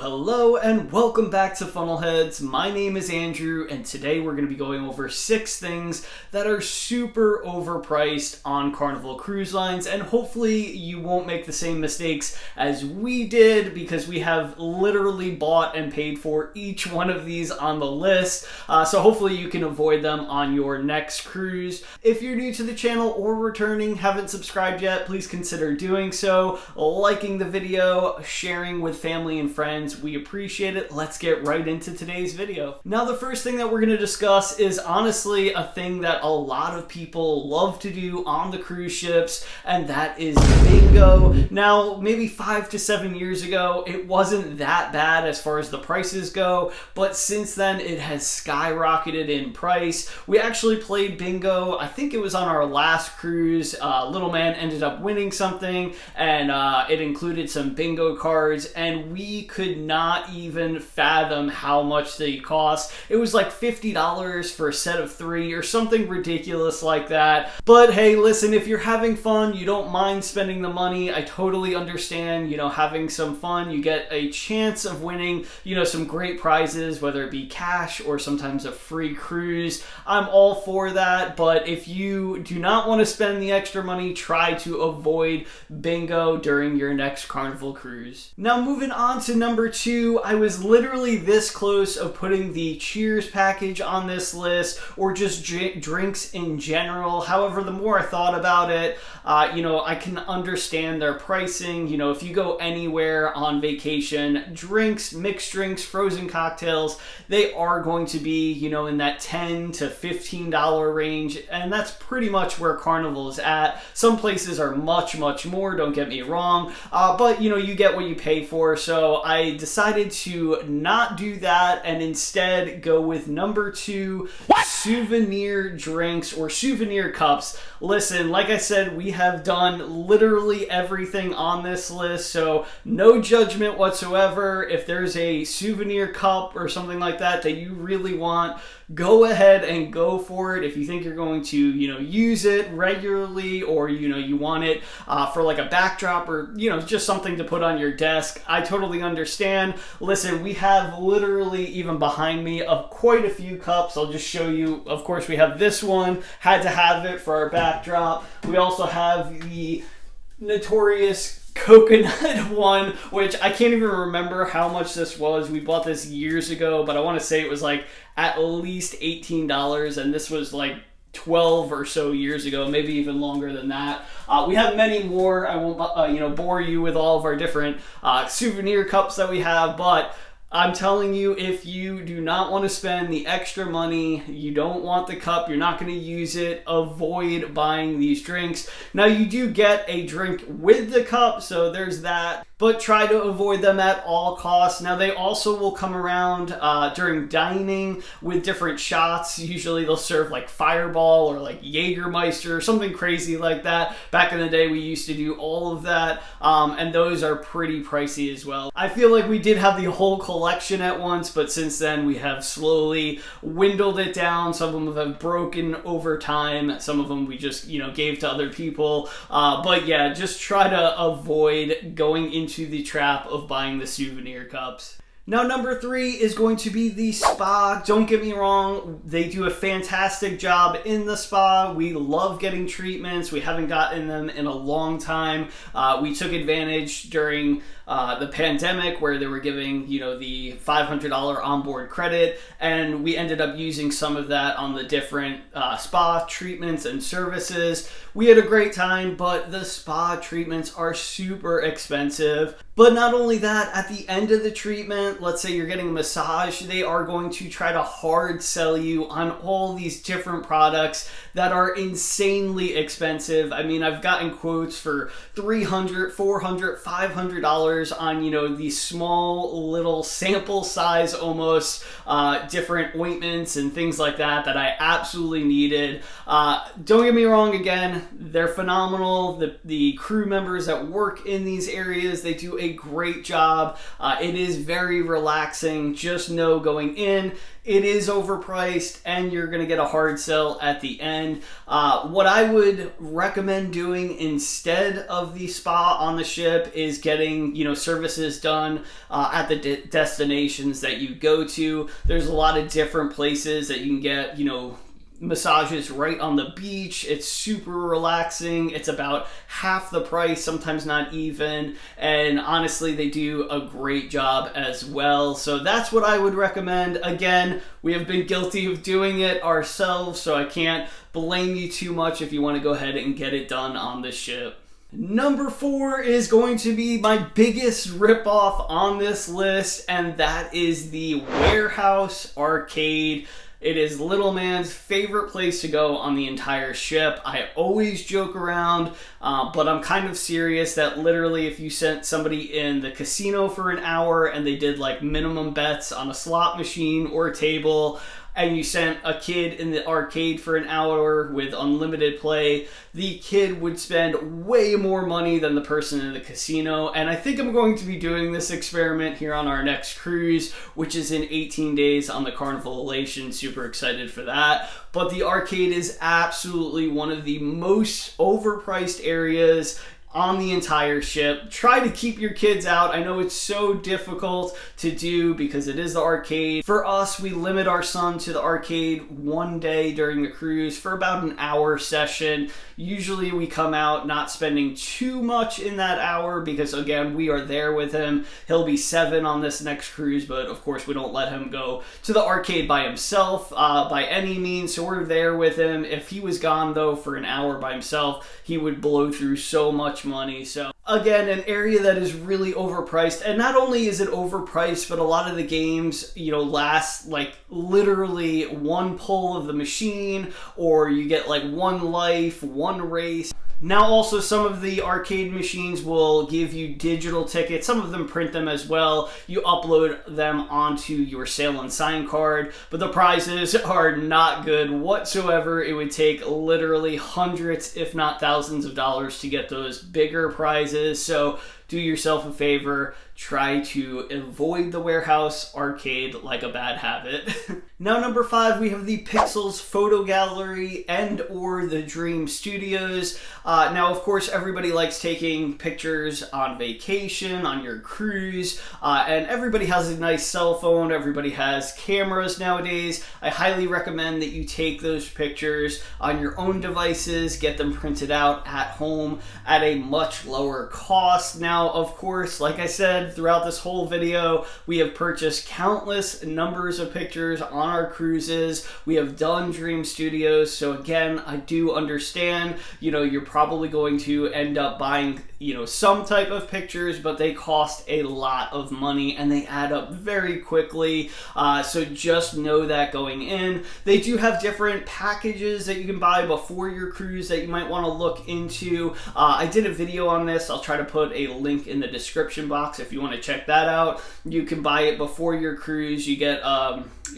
Hello, and welcome back to Funnelheads. My name is Andrew, and today we're going to be going over 6 things that are super overpriced on Carnival Cruise Lines, and hopefully you won't make the same mistakes as we did, because we have literally bought and paid for each one of these on the list, so hopefully you can avoid them on your next cruise. If you're new to the channel or returning, haven't subscribed yet, please consider doing so, liking the video, sharing with family and friends. We appreciate it. Let's get right into today's video. Now, the first thing that we're going to discuss is honestly a thing that a lot of people love to do on the cruise ships, and that is bingo. Now, maybe 5 to 7 years ago, it wasn't that bad as far as the prices go, but since then it has skyrocketed in price. We actually played bingo. I think it was on our last cruise. Little man ended up winning something, and it included some bingo cards, and we could not even fathom how much they cost. It was like $50 for a set of 3 or something ridiculous like that. But hey, listen, if you're having fun, you don't mind spending the money, I totally understand, having some fun. You get a chance of winning, some great prizes, whether it be cash or sometimes a free cruise. I'm all for that, but if you do not want to spend the extra money, try to avoid bingo during your next Carnival cruise. Now, moving on to number 2, I was literally this close of putting the Cheers package on this list, or just drinks in general. However, the more I thought about it, I can understand their pricing. If you go anywhere on vacation, drinks, mixed drinks, frozen cocktails, they are going to be, in that $10 to $15 range, and that's pretty much where Carnival is at. Some places are much more, don't get me wrong, but you get what you pay for. So I decided to not do that and instead go with number 2, souvenir drinks or souvenir cups. Listen, like I said, we have done literally everything on this list, so no judgment whatsoever. If there's a souvenir cup or something like that that you really want, go ahead and go for it. If you think you're going to, use it regularly, or, you want it for like a backdrop, or, just something to put on your desk, I totally understand. Listen, we have literally, even behind me, of quite a few cups. I'll just show you. Of course, we have this one, had to have it for our backdrop. We also have the notorious coconut one, which I can't even remember how much this was. We bought this years ago, but I want to say it was like at least $18, and this was like 12 or so years ago, maybe even longer than that. We have many more. I won't bore you with all of our different souvenir cups that we have, but I'm telling you, if you do not want to spend the extra money, you don't want the cup, you're not going to use it, avoid buying these drinks. Now, you do get a drink with the cup, so there's that, but try to avoid them at all costs. Now, they also will come around during dining with different shots. Usually they'll serve like Fireball or like Jägermeister or something crazy like that. Back in the day, we used to do all of that, and those are pretty pricey as well. I feel like we did have the whole collection at once, but since then we have slowly dwindled it down. Some of them have broken over time. Some of them we just, gave to other people. But yeah, just try to avoid going into the trap of buying the souvenir cups. Now, number 3 is going to be the spa. Don't get me wrong, they do a fantastic job in the spa. We love getting treatments. We haven't gotten them in a long time. We took advantage during the pandemic, where they were giving, the $500 onboard credit, and we ended up using some of that on the different spa treatments and services. We had a great time, but the spa treatments are super expensive. But not only that, at the end of the treatment, let's say you're getting a massage, they are going to try to hard sell you on all these different products that are insanely expensive. I mean, I've gotten quotes for $300, $400, $500 on, these small little sample size almost different ointments and things like that I absolutely needed. Don't get me wrong, again, they're phenomenal. The crew members that work in these areas, they do a a great job. It is very relaxing. Just know going in, it is overpriced and you're going to get a hard sell at the end. What I would recommend doing instead of the spa on the ship is getting, services done at the destinations that you go to. There's a lot of different places that you can get, massages right on the beach. It's super relaxing. It's about half the price, sometimes not even. And honestly, they do a great job as well. So that's what I would recommend. Again, we have been guilty of doing it ourselves, so I can't blame you too much if you want to go ahead and get it done on the ship. Number 4 is going to be my biggest ripoff on this list, and that is the Warehouse Arcade. It is little man's favorite place to go on the entire ship. I always joke around, but I'm kind of serious that literally if you sent somebody in the casino for an hour and they did like minimum bets on a slot machine or a table, and you sent a kid in the arcade for an hour with unlimited play, the kid would spend way more money than the person in the casino. And I think I'm going to be doing this experiment here on our next cruise, which is in 18 days on the Carnival Elation. Super excited for that. But the arcade is absolutely one of the most overpriced areas on the entire ship. Try to keep your kids out. I know it's so difficult to do because it is the arcade. For us, we limit our son to the arcade one day during the cruise for about an hour session. Usually we come out not spending too much in that hour because again, we are there with him. He'll be 7 on this next cruise, but of course we don't let him go to the arcade by himself by any means, so we're there with him. If he was gone though for an hour by himself, he would blow through so much money. So again, an area that is really overpriced, and not only is it overpriced, but a lot of the games, last like literally one pull of the machine, or you get like one life, one race. Now also some of the arcade machines will give you digital tickets. Some of them print them as well. You upload them onto your sail and sign card, but the prizes are not good whatsoever. It would take literally hundreds, if not thousands of dollars to get those bigger prizes. So do yourself a favor, try to avoid the Warehouse Arcade like a bad habit. Now number 5, we have the Pixels Photo Gallery and or the Dream Studios. Now of course everybody likes taking pictures on vacation, on your cruise, and everybody has a nice cell phone, everybody has cameras nowadays. I highly recommend that you take those pictures on your own devices, get them printed out at home at a much lower cost. Now of course, like I said, throughout this whole video, we have purchased countless numbers of pictures on our cruises. We have done Dream Studios, so again, I do understand, you're probably going to end up buying, some type of pictures, but they cost a lot of money and they add up very quickly. So just know that going in. They do have different packages that you can buy before your cruise that you might want to look into. I did a video on this. I'll try to put a link in the description box if you want to check that out. You can buy it before your cruise. You get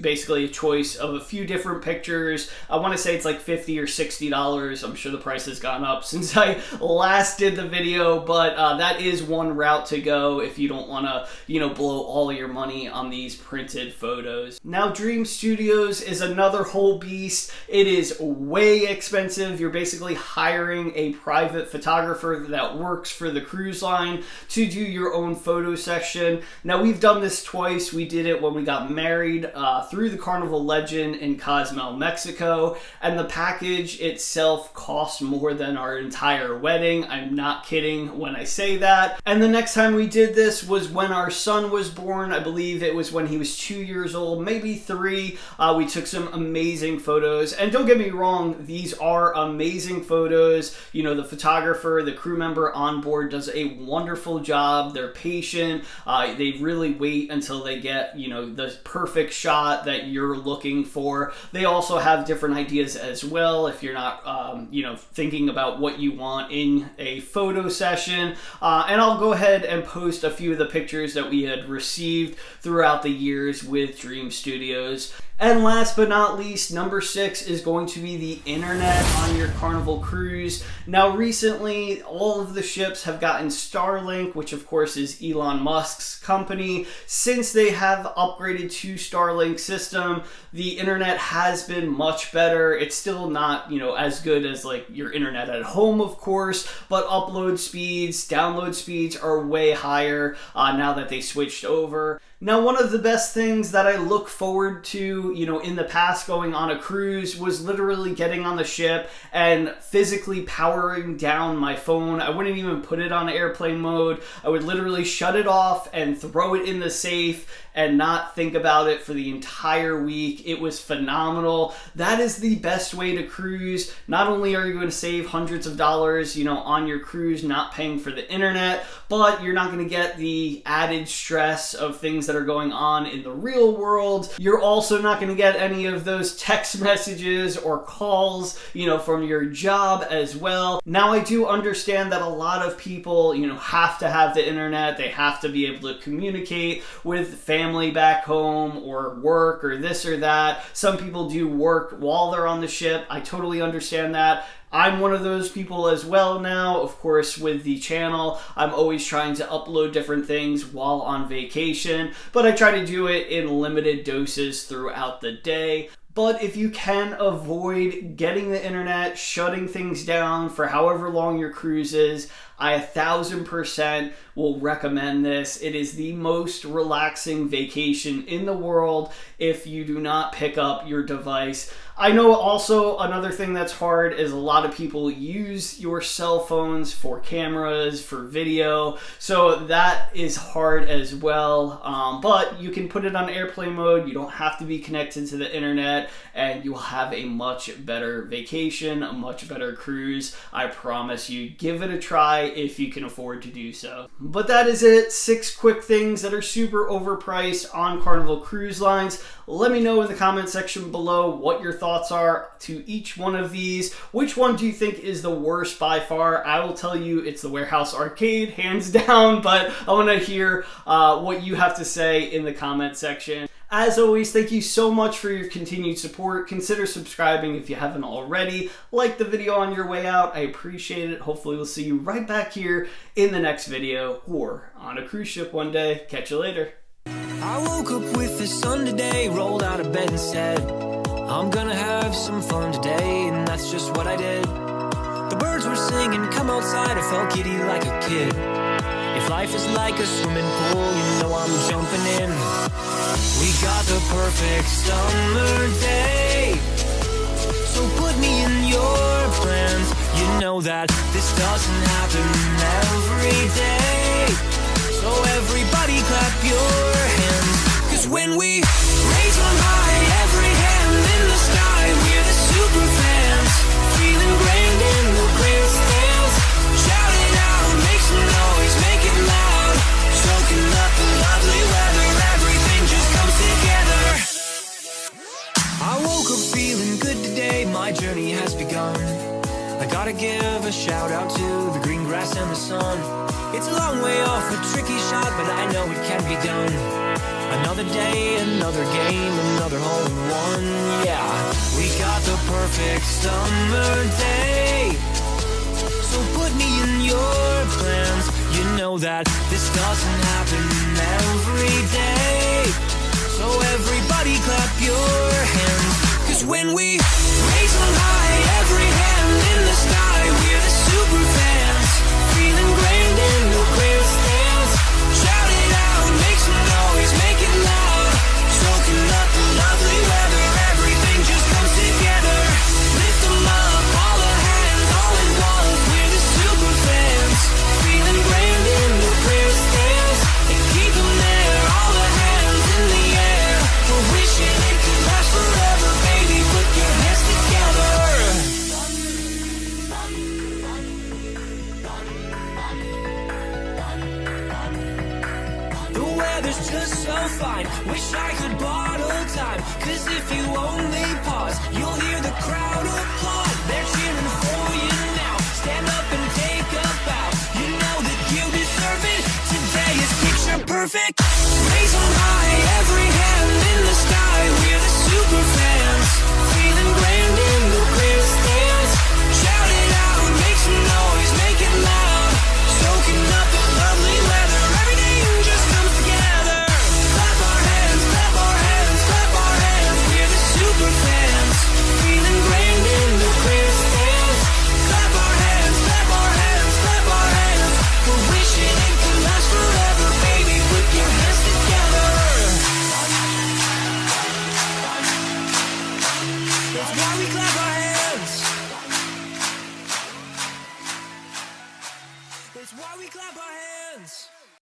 basically a choice of a few different pictures. I want to say it's like $50 or $60. I'm sure the price has gone up since I last did the video, but that is one route to go if you don't want to, blow all of your money on these printed photos. Now, Dream Studios is another whole beast. It is way expensive. You're basically hiring a private photographer that works for the cruise line to do your own photo session. Now, we've done this twice. We did it when we got married through the Carnival Legend in Cozumel, Mexico, and the package itself cost more than our entire wedding. I'm not kidding when I say that. And the next time we did this was when our son was born. I believe it was when he was 2 years old, maybe 3. We took some amazing photos, and don't get me wrong, these are amazing photos. The photographer, the crew member on board does a wonderful job. They're patient. They really wait until they get, the perfect shot that you're looking for. They also have different ideas as well if you're not, thinking about what you want in a photo session. And I'll go ahead and post a few of the pictures that we had received throughout the years with Dream Studios. And last but not least, number 6 is going to be the internet on your Carnival cruise. Now recently, all of the ships have gotten Starlink Starlink, which of course is Elon Musk's company. Since they have upgraded to Starlink system, the internet has been much better. It's still not, as good as like your internet at home, of course, but upload speeds, download speeds are way higher now that they switched over. Now, one of the best things that I look forward to, in the past going on a cruise was literally getting on the ship and physically powering down my phone. I wouldn't even put it on airplane mode. I would literally shut it off and throw it in the safe and not think about it for the entire week. It was phenomenal. That is the best way to cruise. Not only are you going to save hundreds of dollars, on your cruise, not paying for the internet, but you're not going to get the added stress of things that are going on in the real world. You're also not going to get any of those text messages or calls, from your job as well. Now, I do understand that a lot of people, have to have the internet. They have to be able to communicate with family back home or work or this or that. Some people do work while they're on the ship. I totally understand that. I'm one of those people as well now. Of course, with the channel, I'm always trying to upload different things while on vacation, but I try to do it in limited doses throughout the day. But if you can avoid getting the internet, shutting things down for however long your cruise is, I 1000% will recommend this. It is the most relaxing vacation in the world if you do not pick up your device. I know also another thing that's hard is a lot of people use your cell phones for cameras, for video, so that is hard as well. But you can put it on airplane mode. You don't have to be connected to the internet, and you'll have a much better vacation, a much better cruise. I promise you. Give it a try if you can afford to do so. But that is it. 6 quick things that are super overpriced on Carnival Cruise Lines. Let me know in the comment section below what your thoughts are to each one of these. Which one do you think is the worst by far? I will tell you it's the Warehouse Arcade, hands down, but I want to hear what you have to say in the comment section. As always, thank you so much for your continued support. Consider subscribing if you haven't already. Like the video on your way out. I appreciate it. Hopefully we'll see you right back here in the next video or on a cruise ship one day. Catch you later. I woke up with the sun today, rolled out of bed and said, I'm gonna have some fun today, and that's just what I did. The birds were singing, come outside, I felt giddy like a kid. If life is like a swimming pool, I'm jumping in. We got the perfect summer day, so put me in your plans. You know that this doesn't happen every day, so everybody clap your hands. Cause when we raise on high, every hand in the sky, we're the super fans, feeling grand in the grandstands. Shout it out, make some noise, make it loud, soaking up the lovely weather, everything just comes together. I woke up feeling good today, my journey has begun. I gotta give a shout out to the green grass and the sun. It's a long way off, a tricky shot, but I know it can be done. Another day, another game, another hole in one. Yeah, we got the perfect summer day, so put me in your plans. You know that this doesn't happen every day, so everybody clap your hands. Cause when we raise on high, every hand in the sky, we're the super fans, feeling grand in the grandstands. Shout it out, make some noise, make it loud, soaking up the lovely weather, everything just comes together. Lift them up, all the hands, all at once, we're the super fans, feeling grand in the grandstands. And keep them there, all the hands in the air, we're wishing it could last forever, baby, put your hands together. The weather's just so fine, wish I could bottle time. Cause if you only pause, you'll hear the crowd applaud. They're cheering for you now, stand up and take a bow. You know that you deserve it, today is picture perfect.